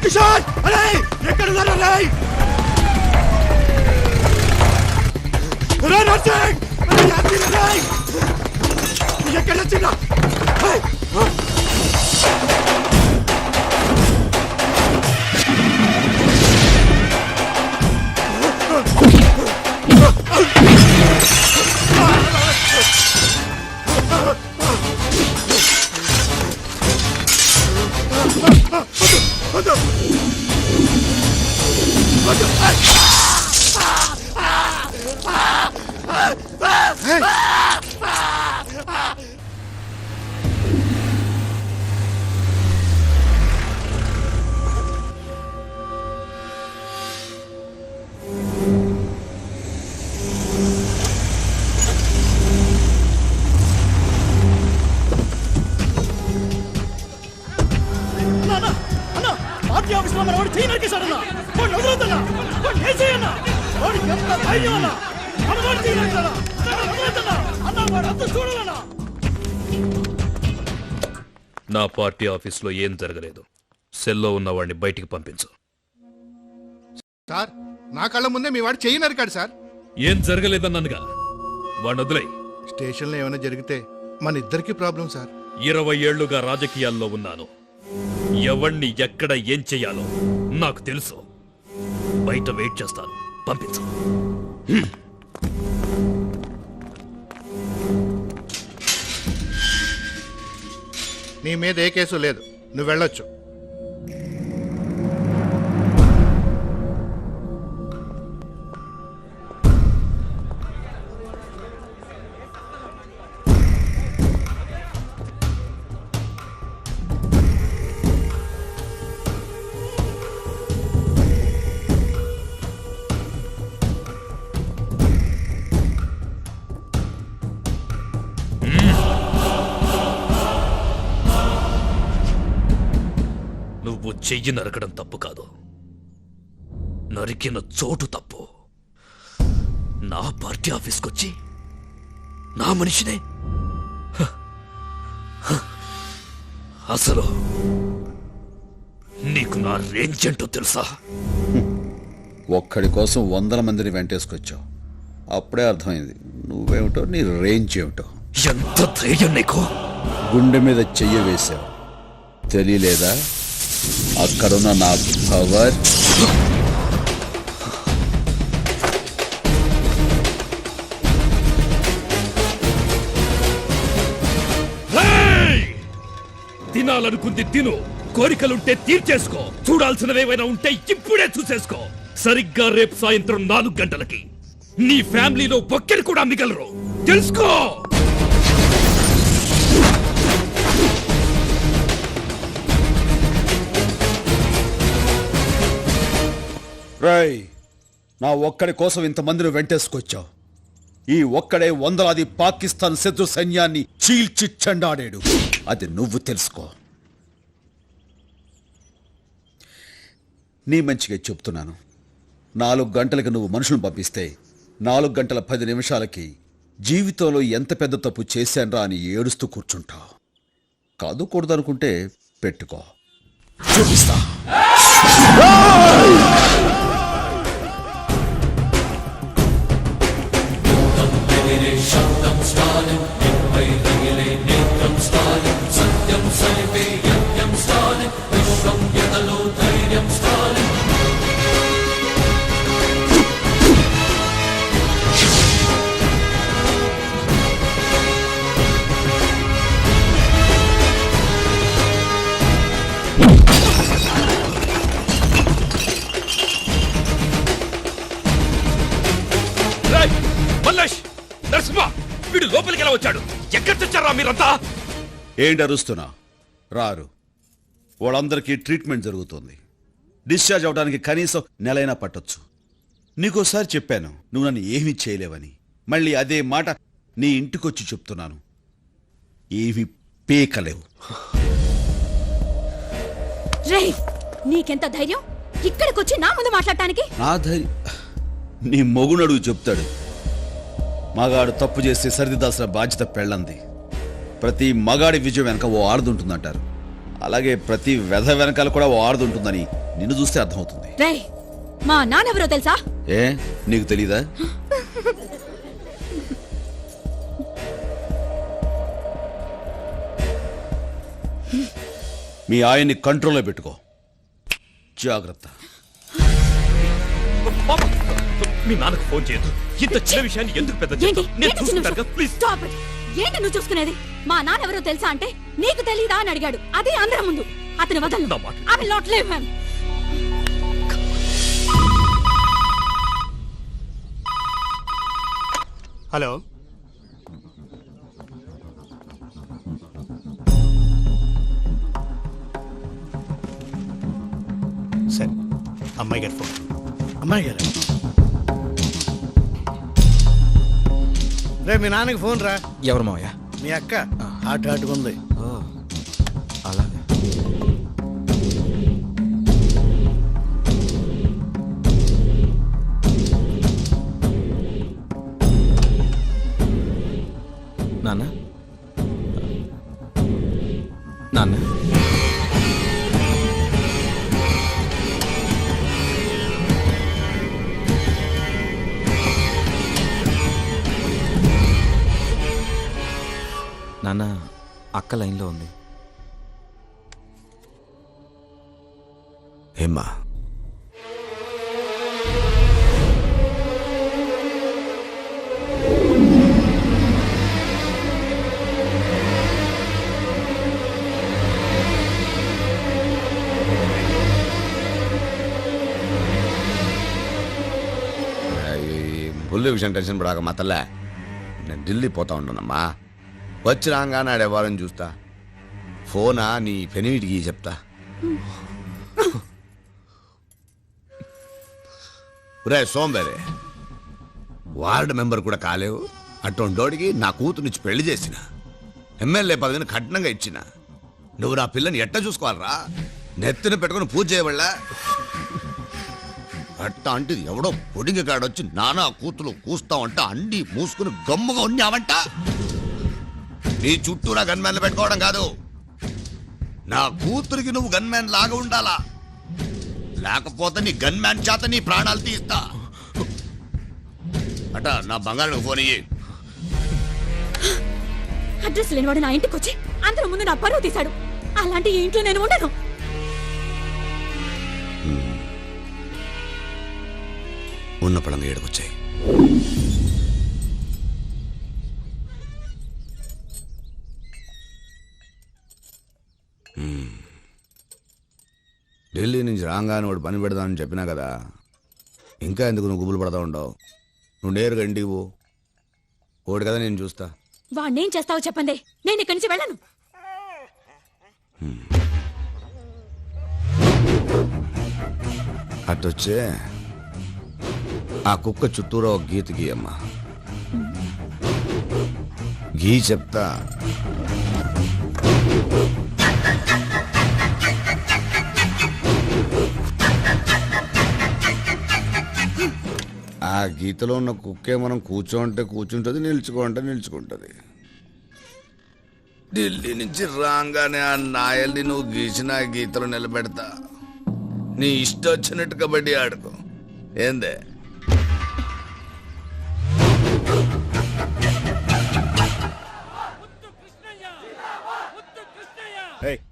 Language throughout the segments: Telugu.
కిషోర్ అరే ఎక్కడ ఉన్నారు రే నర్సింగ్ ఎక్కడ వచ్చిందా నా పార్టీ ఆఫీస్లో ఏం జరగలేదు. సెల్లో ఉన్నవాడిని బయటికి పంపించు. సార్ నా కళ్ళ ముందే మీ వాడు చెయ్యి నరికాడు సార్. ఏం జరగలేదన్నానుగా, వాడిని వదిలే. స్టేషన్లో ఏమైనా జరిగితే మన ఇద్దరికి ప్రాబ్లం సార్. 20 ఏళ్లుగా రాజకీయాల్లో ఉన్నాను. ఎవణ్ణి ఎక్కడ ఏం చెయ్యాలో నాకు తెలుసు. బయట వెయిట్ చేస్తాను, పంపించు. నీ మీద ఏ కేసు లేదు, నువ్వు వెళ్ళొచ్చు. నువ్వు చెయ్యి నరకడం తప్పు కాదు, నరికిన చోటు తప్పు. నా పార్టీ ఆఫీస్కొచ్చి నా మనిషినే అసలు నీకు నా రేంజ్ ఏంటో తెలుసా? ఒక్కడి కోసం 100 మందిని వెంటేసుకొచ్చావు. అప్పుడే అర్థమైంది నువ్వేమిటో, నీ రేంజ్ ఏమిటో. ఎంత ధైర్యం నీకు? గుండె మీద చెయ్యి వేశావు, తెలియలేదా? అక్కడున్న నా పవర్. తినాలనుకుంది తిను, కోరికలుంటే తీర్చేసుకో, చూడాల్సినవేమైనా ఉంటే ఇప్పుడే చూసేసుకో. సరిగ్గా రేపు సాయంత్రం 4 గంటలకి నీ ఫ్యామిలీలో ఒక్కరు కూడా మిగలరు, తెలుసుకో. రై, నా ఒక్కడి కోసం ఇంతమందిని వెంటేసుకొచ్చావు. ఈ ఒక్కడే వందలాది పాకిస్తాన్ శత్రు సైన్యాన్ని చీల్చి చెండాడాడు. అది నువ్వు తెలుసుకో. నీ మంచిగా చెప్తున్నాను. 4 గంటలకు నువ్వు మనుషులను పంపిస్తే 4 గంటల 10 నిమిషాలకి జీవితంలో ఎంత పెద్ద తప్పు చేశాన్రా అని ఏడుస్తూ కూర్చుంటావు. కాదు కూడదనుకుంటే పెట్టుకో, చూపిస్తా. వీడు లోపలికి ఎలా వచ్చాడు? ఎక్కడ తెచ్చారా మీరంతా? ఏంటి అరుస్తున్నా? రారు. వాళ్ళందరికీ ట్రీట్మెంట్ జరుగుతుంది. డిశ్చార్జ్ అవడానికి కనీసం నెలైనా పట్టొచ్చు. నీకోసారి చెప్పాను నువ్వు నన్ను ఏమీ చేయలేవని. మళ్ళీ అదే మాట నీ ఇంటికొచ్చి చెప్తున్నాను, ఏమీ పీకలేవు. నీకెంత ధైర్యం ఇక్కడికొచ్చి నా ముందు మాట్లాడటానికి? నా ధైర్యం నీ మొగునడుగు చెప్తాడు. మగాడు తప్పు చేస్తే సరిదిద్దాల్సిన బాధ్యత పెళ్ళంది. ప్రతి మగాడి విజయం వెనక ఓ ఆడదుంటుందంటారు. అలాగే ప్రతి వెధ వెనకాల కూడా ఓ ఆడదుంటుందని నిన్ను చూస్తే అర్థమవుతుంది. రేయ్ మా నాన్నెవరో తెలుసా? ఏ నీకు తెలీదా? మీ ఆయన్ని కంట్రోల్లో పెట్టుకో. జాగ్రత్త. మీ నాన్నకు ఫోన్ చేయొద్దు. ఇంత చిన్న విషయాన్ని ఎందుకు పెద్ద ఏంటి? చేస్తావు? నేను ఏంటి చిన్న చూసుకుంటాను విషయం? కదా, ప్లీజ్. Stop it. ఏంటి నువ్వు చూసుకునేది? మా నాన్నెవరో తెలుసా అంటే నీకు తెలీదా అని అడిగాడు. అదే అందరం ముందు. అతని వదలను. నా మాట. I will not leave him. Hello సరే అమ్మాయి గారు ఫోన్. అమ్మాయి గారు రే మీ నాన్నకి ఫోన్ రా. ఎవరు మావయ్య? మీ అక్క హాట్ ఉంది. అలాగే. నాన్న నాన్న నాన్న అక్క లైన్లో ఉంది. ఏమ్మా బుల్లి విషయం టెన్షన్ పడాక మా తల్లే, నేను ఢిల్లీ పోతా ఉంటానమ్మా. వచ్చి రాగానే ఆడేవారని చూస్తా. ఫోనా నీ పెనిమిటికి చెప్తా. రే సోంబేరే, వార్డు మెంబర్ కూడా కాలేవు. అటువంటోడికి నా కూతురునిచ్చి పెళ్లి చేసిన, ఎమ్మెల్యే పదవిని కఠినంగా ఇచ్చిన. నువ్వు నా పిల్లని ఎట్ట చూసుకోవాలరా? నెత్తిన పెట్టుకుని పూజ చేయబడలా? అట్ట అంటే ఎవడో పొడిగి కాడొచ్చి నానా కూతులు కూస్తావంట అండి మూసుకుని గమ్ముగా ఉన్నావంట. నీ చుట్టూ నా గన్మ్యాన్లు పెట్టుకోవడం కాదు, నా కూతురికి నువ్వు గన్మ్యాన్ లాగా ఉండాలా. లేకపోతే నీ గన్మ్యాన్ చేత నీ ప్రాణాలు తీస్తా. అట నా బంగారం ఫోన్ ఇయ్యి. అడ్రస్ లేనివాడు నా ఇంటికి వచ్చి అందరి ముందు నా పరువు తీశాడు. అలాంటి ఈ ఇంట్లో నేను ఉండను. ఉన్న పడంగా ఏడుకొచ్చాయి. ఢిల్లీ నుంచి రాగానే వాడు పని పెడదామని చెప్పినా కదా, ఇంకా ఎందుకు నువ్వు గుబులు పడతా ఉండవు? నువ్వు నేరుగా ఇంటికి పో. ఓడి కదా నేను చూస్తా. వాడినేం చేస్తావో చెప్పండి, నేను ఇక్కడి నుంచి వెళ్ళను. అట్టొచ్చే ఆ కుక్క చుట్టూరా ఒక గీత గీయమ్మా. గీ చెప్తా. ఆ గీతలో ఉన్న కుక్కే మనం కూర్చోంటే కూర్చుంటుంది, నిల్చుకోంటే నిల్చుకుంటుంది. ఢిల్లీ నుంచి రాగానే ఆ నాయల్ని నువ్వు గీసిన ఆ గీతలో నిలబెడతా. నీ ఇష్టం వచ్చినట్టు కబడ్డీ ఆడుకో. ఏందే?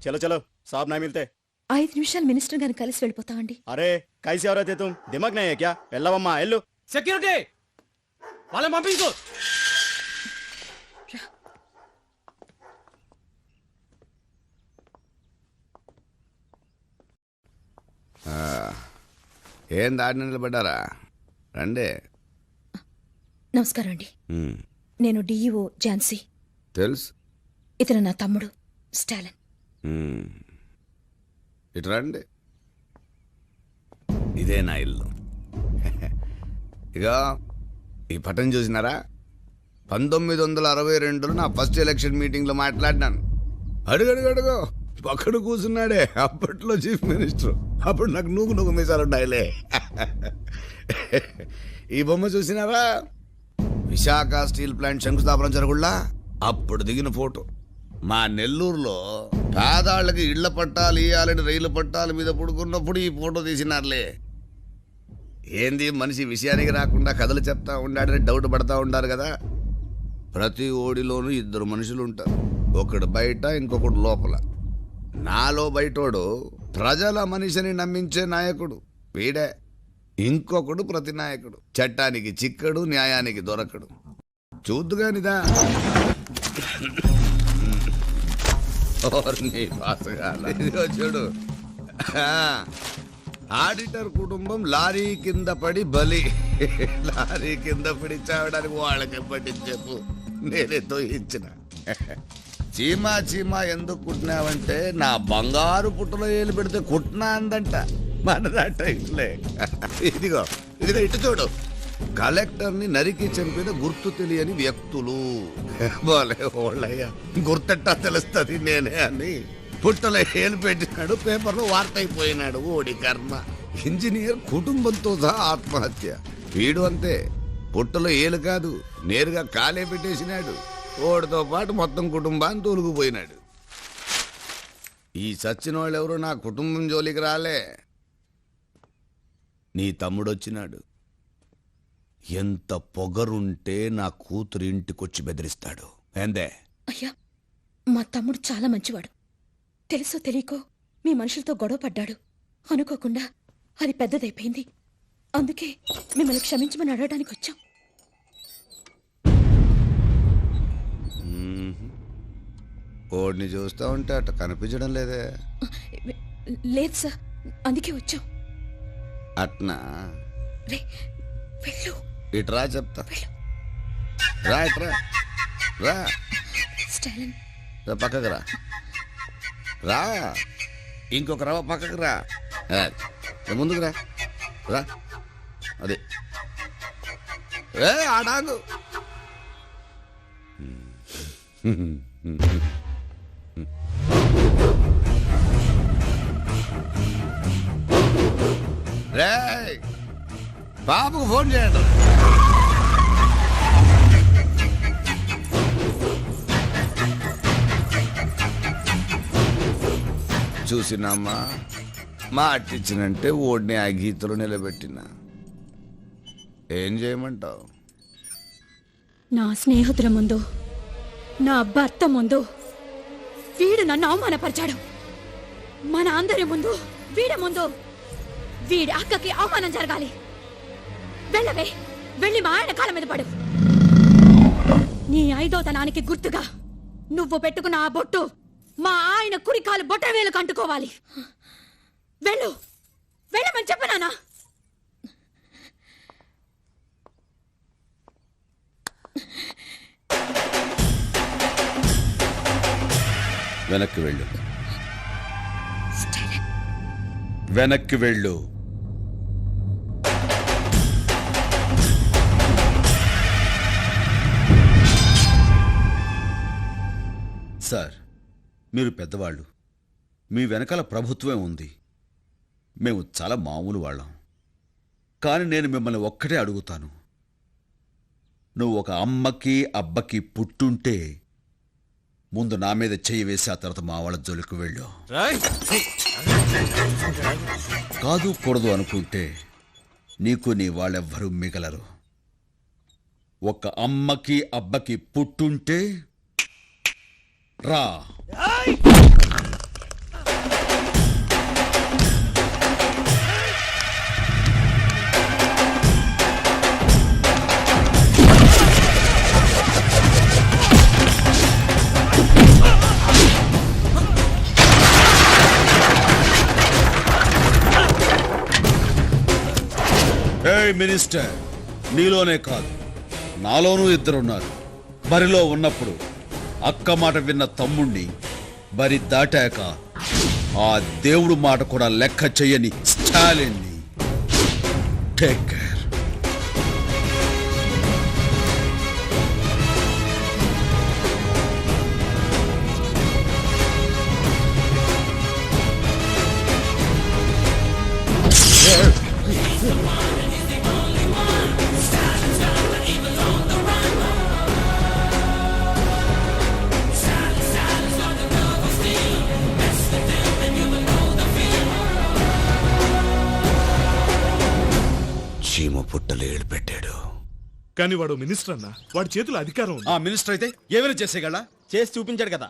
చలో చలో సాబ్ నా మిల్తే. 5 నిమిషాలు మినిస్టర్ గారిని కలిసి వెళ్ళిపోతామండి. అరే కైసి ఎవరైతే తుమ్ దిమాగ్ నహీ హై క్యా? వెళ్ళవమ్మా వెళ్ళు. సెక్యూరిటీ వాళ్ళని పంపించుకో. ఏం దాడి నిలబడ్డారా? రండి. నమస్కారం అండి. నేను డిఈఓ ఝాన్సీ. తెలుసు. ఇతను నా తమ్ముడు స్టాలిన్. ఇటు రండి. ఇదే నా ఇల్లు. ఇక ఈ పటం చూసినారా? 1962లో నా ఫస్ట్ ఎలక్షన్ మీటింగ్లో మాట్లాడినాను. అడుగడుగడుగో పక్కడు కూర్చున్నాడే అప్పట్లో చీఫ్ మినిస్టర్. అప్పుడు నాకు నూగు మీసాలు ఉన్నాయిలే. ఈ బొమ్మ చూసినారా? విశాఖ స్టీల్ ప్లాంట్ శంకుస్థాపన జరుగుళ్ళ అప్పుడు దిగిన ఫోటో. మా నెల్లూరులో పేదాళ్ళకి ఇళ్ల పట్టాలు ఇయ్యాలని రైలు పట్టాల మీద పడుకున్నప్పుడు ఈ ఫోటో తీసినారులే. ఏంది మనిషి విషయానికి రాకుండా కథలు చెప్తా ఉండాడని డౌట్ పడతా ఉంటారు కదా. ప్రతి ఓడిలోనూ ఇద్దరు మనుషులు ఉంటారు, ఒకడు బయట ఇంకొకడు లోపల. నాలో బయటోడు ప్రజల మనిషిని నమ్మించే నాయకుడు వీడే, ఇంకొకడు ప్రతి నాయకుడు చట్టానికి చిక్కడు, న్యాయానికి దొరకడు. చూద్దుగానిదా ఇదిగో చూడు, ఆడిటర్ కుటుంబం లారీ కింద పడి బలి. లారీ కింద పడి చావడానికి వాళ్ళకి పట్టించేపు నేనే తోయించిన. చీమా చీమా ఎందుకు కుట్టినావంటే నా బంగారు పుట్టలో ఏలు పెడితే కుట్టినా అందంట. మనదాట ఇట్లే. ఇదిగో ఇదిగో ఇటు చూడు, కలెక్టర్ని నరికి చంపిన గుర్తు తెలియని వ్యక్తులు. బోలే ఓళ్ళయ్యా, గుర్తెట్టా తెలుస్తుంది నేనే అని పుట్టలో ఏలు పెట్టినాడు, పేపర్లో వార్త అయిపోయినాడు. ఓడి కర్మ. ఇంజనీర్ కుటుంబంతో సహా ఆత్మహత్య. వీడు అంతే, పుట్టలో ఏలు కాదు నేరుగా కాలే పెట్టేసినాడు. ఓడితో పాటు మొత్తం కుటుంబాన్ని తోలుకుపోయినాడు. ఈ చచ్చిన వాళ్ళు ఎవరు నా కుటుంబం జోలికి రాలే. నీ తమ్ముడొచ్చినాడు. ఎంత పొగరుంటే నా కూతురు ఇంటికొచ్చి బెదిరిస్తాడు. ఏందే? అయ్యా, మా తమ్ముడు చాలా మంచివాడు. తెలుసో తెలియకో మీ మనుషులతో గొడవ పడ్డాడు. అనుకోకుండా అది పెద్దదైపోయింది. అందుకే మిమ్మల్ని క్షమించమని అడగడానికి వచ్చాం. ఓడిని చూస్తా ఉంటే అట్ట కనిపించడం లేదే. లేదు సార్, అందుకే వచ్చాం. అట్నా? రే, వెళ్ళు. ఇట్రా చెప్తా. వెళ్ళు. రా ఇట్రా, రా స్టాలిన్, రా పక్కకు రా. రా, ఇంకొక రవ పక్కకు రా. ముందుకు రా, రా. అదే ఆడాగు. రే, బాబుకు ఫోన్ చేయండి. చూసినామ్మా, మాటిచ్చినంటే ఓడిని ఆ గీతలు నిలబెట్టినా. ఏం చేయమంటావు? నా స్నేహితుల ముందు, నా భర్త ముందు వీడు నన్ను అవమానపరిచాడు. మన అందరి ముందు, వీడి ముందు వీడి అక్కకి అవమానం జరగాలి. వెళ్ళవే, వెళ్ళి మా ఆయన కాళ్ళ మీద పడు. నీ 5వ గుర్తుగా నువ్వు పెట్టుకున్న ఆ బొట్టు మా ఆయన కుడి కాలు బొట్ట వేలకు అంటుకోవాలి. వెళ్ళు, వెళ్ళమని చెప్పనానా? వెనక్కి వెళ్ళు, వెనక్కి వెళ్ళు. సార్, మీరు పెద్దవాళ్ళు, మీ వెనకాల ప్రభుత్వమే ఉంది. మేము చాలా మామూలు వాళ్ళం. కానీ నేను మిమ్మల్ని ఒక్కటే అడుగుతాను. నువ్వు ఒక అమ్మకి అబ్బకి పుట్టుంటే ముందు నా మీద చెయ్యి వేసి ఆ తర్వాత మా వాళ్ళ జోలికి వెళ్ళు. కాదు కూడదు అనుకుంటే నీకు నీ వాళ్ళెవ్వరూ మిగలరు. ఒక అమ్మకి అబ్బకి పుట్టుంటే రా. మినిస్టర్, నీలోనే కాదు నాలోనూ ఇద్దరున్నారు. బరిలో ఉన్నప్పుడు అక్క మాట విన్న తమ్ముణ్ణి, బరి దాటాక ఆ దేవుడు మాట కూడా లెక్క చెయ్యని స్టాలిన్ని. Take care. కానీ వాడు మినిస్టర్ అన్న, వాడి చేతిలో అధికారం ఉంది. ఆ మినిస్టర్ అయితే ఏమైనా చేసేగలడా? చేసి చూపించాడు కదా.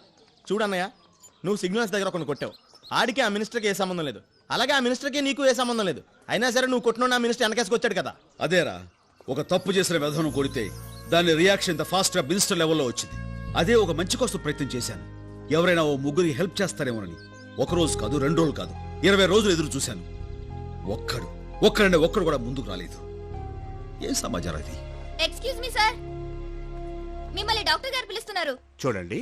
చూడన్నయ్య, నువ్వు సిగ్నల్స్ దగ్గర కొన్ని కొట్టావు. ఆడికి ఆ మినిస్టర్కి ఏ సంబంధం లేదు, అలాగే ఆ మినిస్టర్కి నీకు ఏ సంబంధం లేదు. అయినా సరే నువ్వు కొట్టిన ఆ మినిస్టర్ వెనకేసుకొచ్చాడు కదా. అదేరా, ఒక తప్పు చేసిన విధానం కొడితే దాని రియాక్షన్ ఇంత ఫాస్ట్ గా మినిస్టర్ లెవెల్లో వచ్చింది. అదే ఒక మంచి కోసం ప్రయత్నం చేశాను. ఎవరైనా ఓ ముగ్గురికి హెల్ప్ చేస్తారేమోనని. ఒక రోజు కాదు, 2 రోజులు కాదు, 20 రోజులు ఎదురు చూశాను. ఒక్కడు కూడా ముందుకు రాలేదు. ఏం సమాచారం ఇది? ఎక్స్క్యూజ్ మీ సార్, మిమ్మల్ని డాక్టర్ గారు పిలుస్తున్నారు. చూడండి,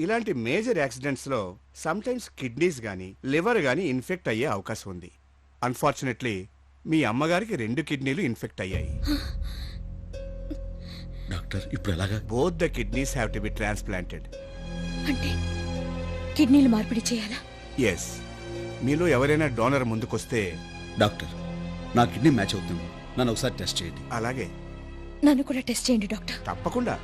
ఇలాంటి మేజర్ యాక్సిడెంట్స్ లో సమ్టైమ్స్ కిడ్నీస్ గానీ లివర్ గానీ ఇన్ఫెక్ట్ అయ్యే అవకాశం ఉంది. అన్ఫార్చునేట్లీ మీ అమ్మగారికి 2 కిడ్నీలు ఇన్ఫెక్ట్ అయ్యాయి. డాక్టర్, ఇప్పుడు ఎలాగా? Both the kidneys have to be transplanted. అంటే కిడ్నీలు మార్పిడి చేయాలా? ఎస్, మీలో ఎవరైనా డోనర్ ముందుకొస్తే. డాక్టర్, నా కిడ్నీ మ్యాచ్ అవుతుంది, నన్ను ఒకసారి టెస్ట్ చేయండి. అలాగే, నన్ను కూడా టెస్ట్ చేయండి డాక్టర్. తప్పకుండా.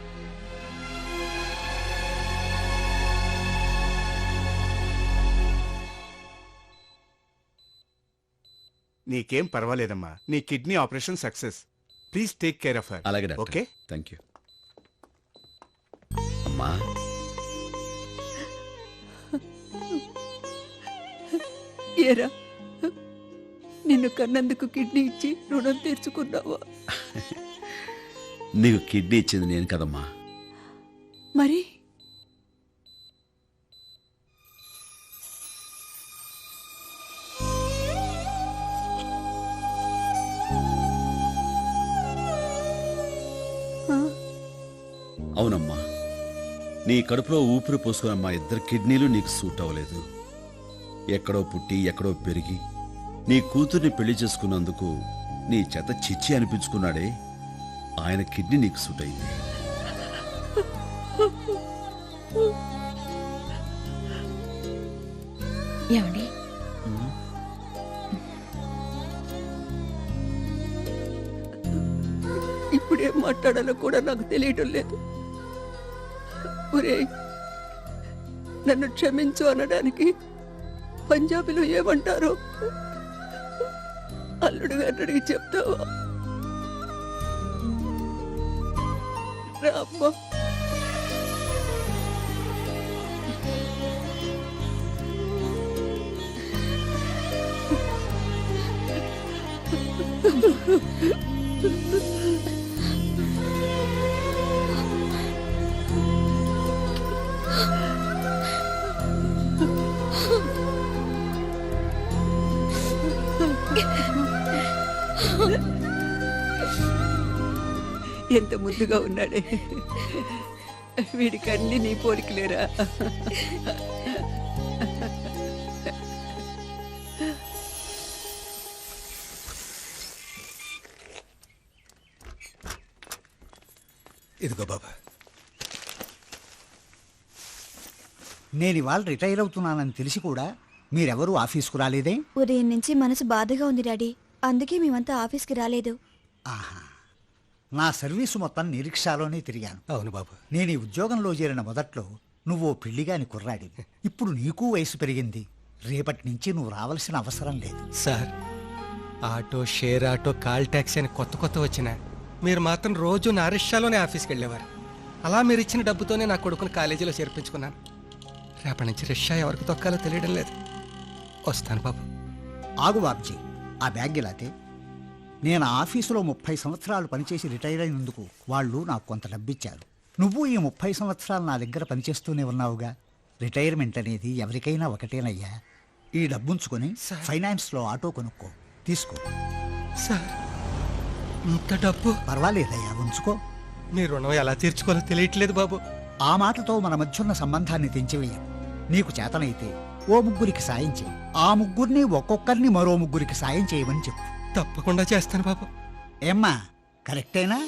నీకేం పర్వాలేదమ్మా, నీ kidney operation success. Please take care of her. అలాగే డాక్టర్. Okay, thank you. అమ్మా, ఏరా, నిన్ను కన్నందుకు కిడ్నీ ఇచ్చి రుణం తీర్చుకున్నావా? నీకు కిడ్నీ ఇచ్చింది నేను కదమ్మా. మరి అవునమ్మా, నీ కడుపులో ఊపిరి పోసుకున్న మా 2 కిడ్నీలు నీకు సూట్ అవ్వలేదు. ఎక్కడో పుట్టి ఎక్కడో పెరిగి నీ కూతుర్ని పెళ్లి చేసుకున్నందుకు నీ చేత చిచ్చి అనిపించుకున్నాడే, ఆయన కిడ్నీ నీకు సూట్ అయింది. ఏమండి, ఇప్పుడేం మాట్లాడాలో కూడా నాకు తెలియటం లేదు. ఒరేయ్, నన్ను క్షమించు అనడానికి పంజాబీలో ఏమంటారో అల్లుడు గారిని అడిగి చెప్తావా? రామ్మా. ఎంత ముద్దుగా ఉన్నాడే, వీడికి అన్ని నీ పోలికలేరా? ఇదిగో బాబా, నేను ఇవాళ రిటైర్ అవుతున్నానని తెలిసి కూడా మీరెవరూ ఆఫీస్కు రాలేదే? ఉదయం నుంచి మనసు బాధగా ఉంది డాడీ, అందుకే మేమంతా ఆఫీస్కి రాలేదు. ఆహా, నా సర్వీసు మొత్తం నిరీక్షాలోనే తిరిగాను. అవును బాబు. నేను ఈ ఉద్యోగంలో చేరిన మొదట్లో నువ్వు పెళ్లిగాని కుర్రాడివి. ఇప్పుడు నీకు వయసు పెరిగింది. రేపటి నుంచి నువ్వు రావాల్సిన అవసరం లేదు. Sir, auto, share auto, call taxi అని కొత్త వచ్చినా మీరు మాత్రం రోజు నా రిక్షాలోనే ఆఫీస్కి వెళ్ళేవారు. అలా మీరు ఇచ్చిన డబ్బుతోనే నా కొడుకుని కాలేజీలో చేర్పించుకున్నాను. రేపటి నుంచి రిక్షా ఎవరికి తొక్కాలో తెలియడం లేదు. వస్తాను బాబు. ఆగు బాబ్జీ, ఆ బ్యాగ్ ఇలాతే. నేను ఆఫీసులో 30 సంవత్సరాలు పనిచేసి రిటైర్ అయినందుకు వాళ్ళు నాకు కొంత డబ్బిచ్చారు. నువ్వు ఈ 30 సంవత్సరాలు నా దగ్గర పనిచేస్తూనే ఉన్నావుగా. రిటైర్మెంట్ అనేది ఎవరికైనా ఒకటేనయ్యా. ఈ డబ్బుంచుకొని ఫైనాన్స్లో ఆటో కొనుక్కో, తీసుకో. సార్, ఇంత డబ్బు? పర్వాలేదయ్యా, ఉంచుకో. మీ రుణం ఎలా తీర్చుకోవాలో తెలియట్లేదు బాబు. ఆ మాటతో మన మధ్యున్న సంబంధాన్ని తెంచివేయం. నీకు చేతనైతే ఓ ముగ్గురికి సాయం చేయి. ఆ ముగ్గురిని ఒక్కొక్కరిని మరో ముగ్గురికి సాయం చేయమని చెప్పు. తప్పకుండా చేస్తాను బాబు. ఏమ్మా, కరెక్టేనా?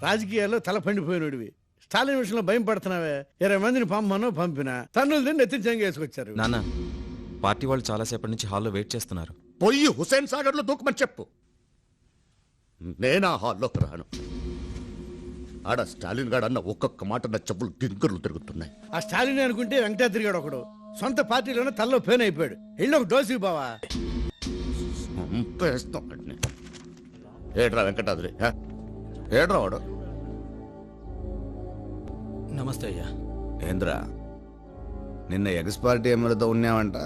రాజకీయాల్లో తల పండిపోయినడివి. స్టాలిన్ విషయంలో భయం పడుతున్నావే. 20 మందిని పంపమనో పంపినా తన్నులు తిని ఎత్తి చెంగేసుకొచ్చారు. నాన్న, పార్టీ వాళ్ళు చాలాసేపటి నుంచి హాల్లో వెయిట్ చేస్తున్నారు. పొయ్యి హుసేన్ సాగర్ లో దూకమని చెప్పు. నేనా హాల్లోకి రాను. ఆడ స్టాలిన్ గారు అన్న ఒక్కొక్క మాట నా చెప్పులు గింకర్లు తిరుగుతున్నాయి. ఆ స్టాలిన్ అనుకుంటే వెంకటాద్రి గాడు ఒకడు సొంత పార్టీలోనే తల్లో పేన్ అయిపోయాడు. ఎళ్ళి ఒక డోసు బావా. చంపేస్తాం వాడిని. ఏడ్రా వెంకటాద్రి, ఏడ్రా వాడు. నమస్తే అయ్యా. ఏంద్రా నిన్న ఎక్స్ పార్టీ ఎమ్మెల్యేతో ఉన్నావంట,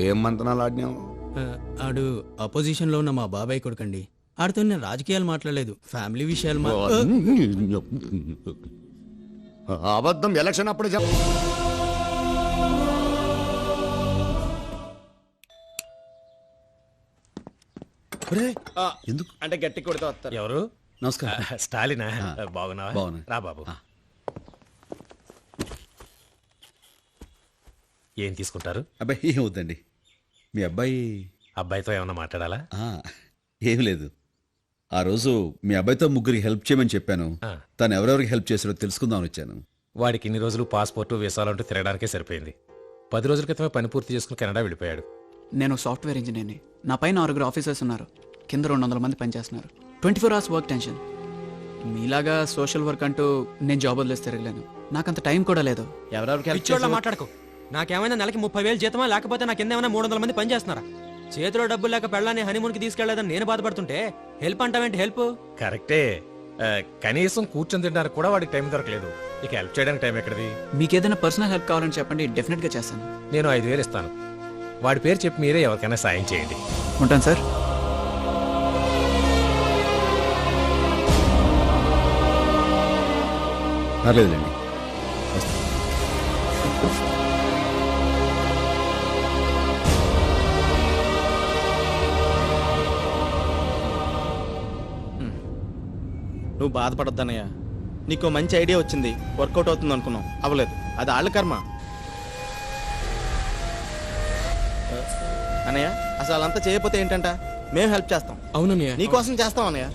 ఏం మంతనాలు ఆడినావు? ఆడు అపోజిషన్ లో ఉన్న మా బాబాయ్ కొడుకండి. ఆడితో నేను రాజకీయాలు మాట్లాడలేదు, ఫ్యామిలీ విషయాలు అబద్ధం ఎలక్షన్ అప్పుడే ఎందుకు అంటే గట్టి కొడితే వస్తారు. ఎవరు? నమస్కారం. స్టాలినా? బాగున్నావా? బాగున్నా. రా బాబు. ఏం తీసుకుంటారు? అబ్బాయి ఏం వద్దండి. మీ అబ్బాయి అబ్బాయితో ఏమన్నా మాట్లాడాలా? ఏం లేదు. ఆ రోజు మీ అబ్బాయితో ముగ్గురికి హెల్ప్ చేయమని చెప్పాను. తను ఎవరెవరికి హెల్ప్ చేశారో తెలుసుకుందామని వచ్చాను. వాడికి ఇన్ని రోజులు పాస్పోర్టు వీసాలంటూ తిరగడానికే సరిపోయింది. 10 రోజుల క్రితమే పని పూర్తి చేసుకుని కెనడా వెళ్ళిపోయాడు. నేను సాఫ్ట్వేర్ ఇంజనీర్ని. నా పైన 6 ఆఫీసర్స్ ఉన్నారు. కింద 200 మంది పనిచేస్తున్నారు. 24 hours వర్క్ టెన్షన్. మీలాగా సోషల్ వర్క్ అంటూ నేను జాబ్ వదిలేసి తిరగలేను. నాకంత టైం కూడా లేదు. ఎవరెవరికి మాట్లాడుకో. నాకేమైనా నెలకి 30,000 జీతమా, లేకపోతే నాకు కింద ఏమైనా 300 మంది పనిచేస్తున్నారా? చేతిలో డబ్బులు లేక పెళ్ళాన్ని హనీమూన్కి తీసుకెళ్లేదని నేను బాధపడుతుంటే హెల్ప్ అంటావేంటి? హెల్ప్ కరెక్టే. కనీసం కూర్చొని తినడానికి కూడా వాడికి టైం దొరకలేదు. ఇక హెల్ప్ చేయడానికి టైం ఎక్కడిది? మీకేదైనా పర్సనల్ హెల్ప్ కావాలని చెప్పండి, డెఫినెట్గా చేస్తాను. నేను 5,000 ఇస్తాను. వాడి పేరు చెప్పి మీరే ఎవరికైనా సాయం చేయండి. ఉంటాను సార్. పర్లేదులేండి. నువ్వు బాధపడొద్దన్నయ్య. నీకు మంచి ఐడియా వచ్చింది, వర్కౌట్ అవుతుంది అనుకున్నావు, అవ్వలేదు. అది వాళ్ళ కర్మ. అన్నయ్య అసలు అంతా చేయకపోతే ఏంటంట, మేము హెల్ప్ చేస్తాం. అవునన్నయ్య, నీకోసం చేస్తాం అన్నయ్య.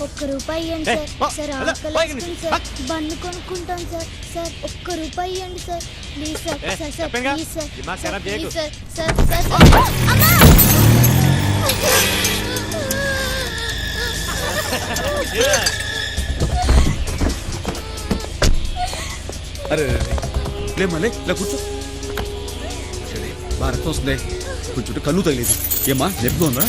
₹1 ఇవ్వండి సార్. ఆకలేస్తుంది సార్. బన్ను కొనుక్కుంటాం సార్. సార్ ₹1 ఇవ్వండి sir. Please sir. Sir please sir. Please sir. Sir అమ్మా. అరే లేమలే ఇలా కూర్చో. బాగా రక్తం వస్తుంది. కొంచెం కన్ను తగిలేదు. ఏమా నొప్పిగా ఉందా?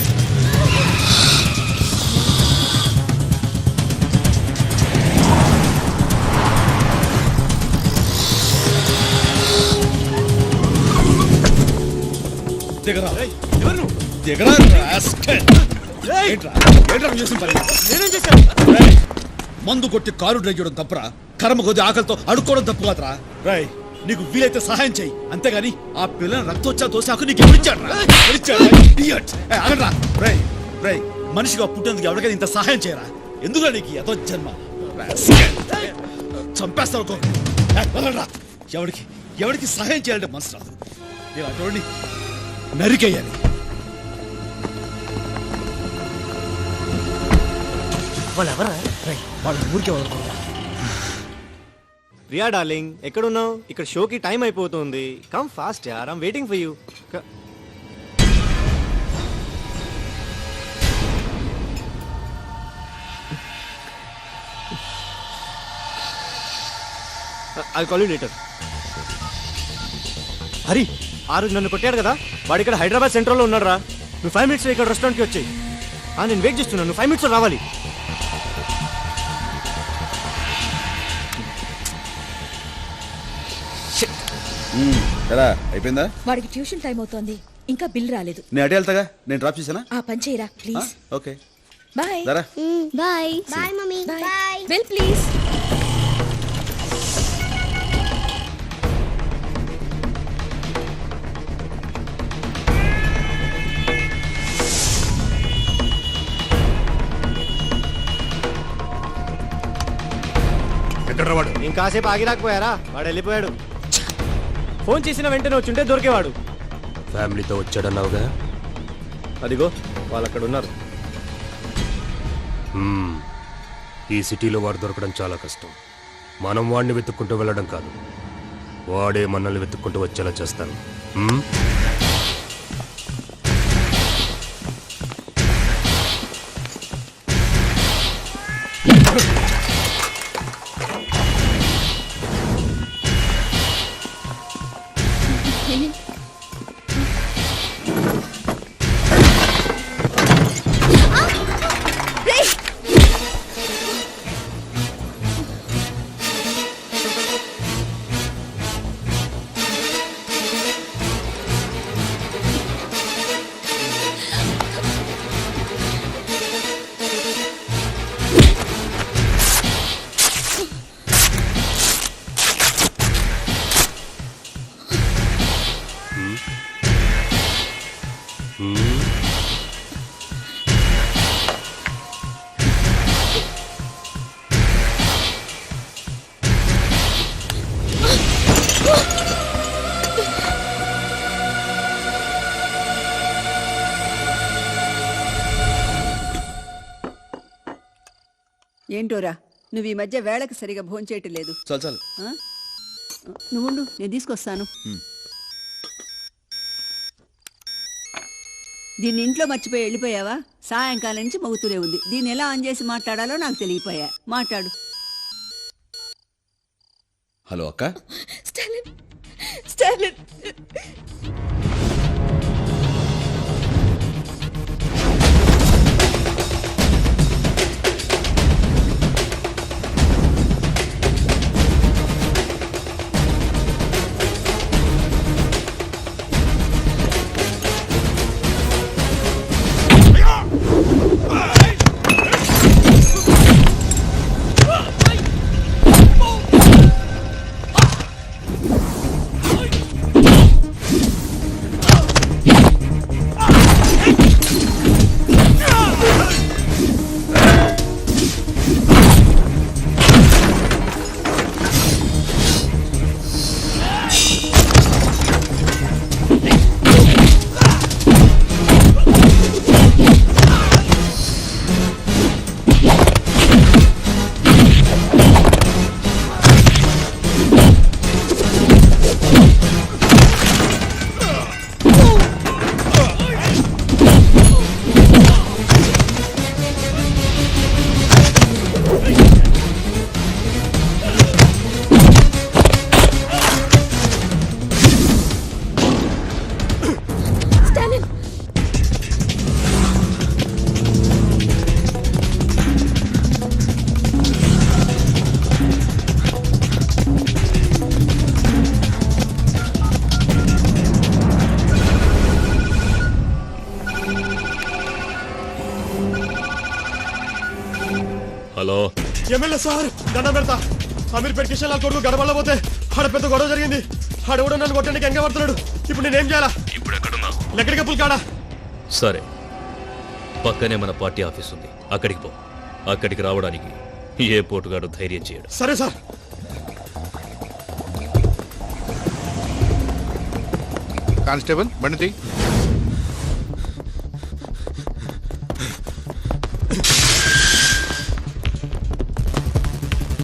మందు కొట్టి కారు డ్రైవ్ చేయడం తప్పురా? కర్మ కొద్ది ఆకలితో అడుక్కోవడం తప్పు కాదురా? రాయ్ నీకు వీలైతే సహాయం చెయ్యి, అంతేగాని ఆ పిల్లని రక్తోచ్చా తోసాకు నీకు ఎవరిచ్చాడు? మనిషిగా పుట్టేందుకు ఎవరికైనా ఇంత సహాయం చేయరా? ఎందుకు నీకు ఎదో జన్మ? చంపేస్తావు. ఎవరికి ఎవరికి సహాయం చేయాలంటే మనసు రాదు. నేను అటువంటి నరికేయాలి. వాళ్ళ ఊరికే రియా డార్లింగ్, ఎక్కడున్నావు? ఇక్కడ షోకి టైం అయిపోతుంది. కమ్ ఫాస్ట్ యార్, I'm waiting for you. I call you later. Hari, ఆ రోజు నన్ను కొట్టాడు కదా, వాడు ఇక్కడ హైదరాబాద్ సెంట్రల్లో ఉన్నాడు రా. నువ్వు 5 minutes ఇక్కడ రెస్టారెంట్కి వచ్చాయి. నేను వెయిట్ చేస్తున్నాను, నువ్వు 5 minutes రావాలి. అయిపోయిందా? వాడికి ట్యూషన్ టైం అవుతోంది, ఇంకా బిల్ రాలేదు. నేను అటే వెళ్తాగా, నేను డ్రాప్ చేశానా? ఆ పని చేయరా please. Okay bye. Bye bye mummy. Bye. Bill please. ఎక్కడ వాడు? ఇంకాసేపు ఆగి రాకపోయారా? వాడు వెళ్ళిపోయాడు. ఫోన్ చేసిన వెంటనే వచ్చుంటే దొరికేవాడు. ఫ్యామిలీతో వచ్చాడన్నావుగా? అదిగో వాళ్ళు అక్కడ ఉన్నారు. ఈ సిటీలో వాడు దొరకడం చాలా కష్టం. మనం వాడిని వెతుక్కుంటూ వెళ్ళడం కాదు, వాడే మనల్ని వెతుక్కుంటూ వచ్చేలా చేస్తాను. ఏంటోరా నువ్వు ఈ మధ్య వేళకి సరిగా భోంచేయటం లేదు. చాలు చాలు. నువ్వుండు, నేను తీసుకొస్తాను. దీన్ని ఇంట్లో మర్చిపోయి వెళ్ళిపోయావా? సాయంకాలం నుంచి మగుతూనే ఉంది. దీన్ని ఎలా ఆన్ చేసి మాట్లాడాలో నాకు తెలియపోయా. మాట్లాడు. హలో అక్క. Stalin, Stalin. Hello MLA sir, దండం పెడతా. అమీర్పేట కిషన్ లాల్ కొడుకు గడపడలో పోతే ఆడ పెద్ద గొడవ జరిగింది. ఆడెవడో నన్ను కొట్టడానికి ఎంగ పడుతున్నాడు. ఇప్పుడు నేనేం చేయాలా? ఇప్పుడు ఎక్కడున్నావు? లెక్కడికి పుల్కాడా. సరే, పక్కనే మన పార్టీ ఆఫీస్ ఉంది, అక్కడికి పో. అక్కడికి రావడానికి ఏ పోటుగాడు ధైర్యం చేయడు. సరే సార్. కానిస్టేబుల్ బండి